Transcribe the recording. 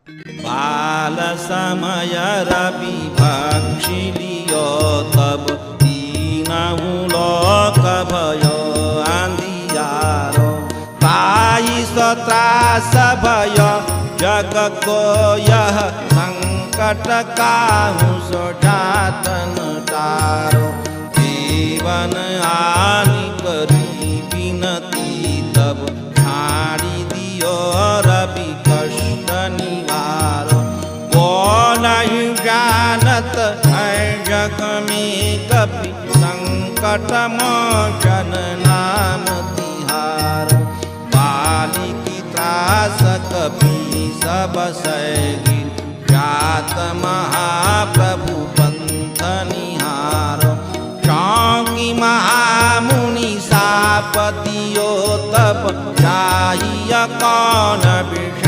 बाल समय रवि भक्षिलियो तब तीनहु लोक भयो अंधियारो। बाईस त्रास भयो जग को यह संकट काहू सो जातन तारो। जीवन हानि करी बिनती तब छाड़ी दियो रवि कष्ट निवारो। वो नहीं जानत है जग में कभी संकट मोचन नाम तिहारो। बाली की त्रास कभी सब सैगी जात महाप्रभु पंथ निहारो। चौकी महामुनि साप दियो तब चाहिए कौन विष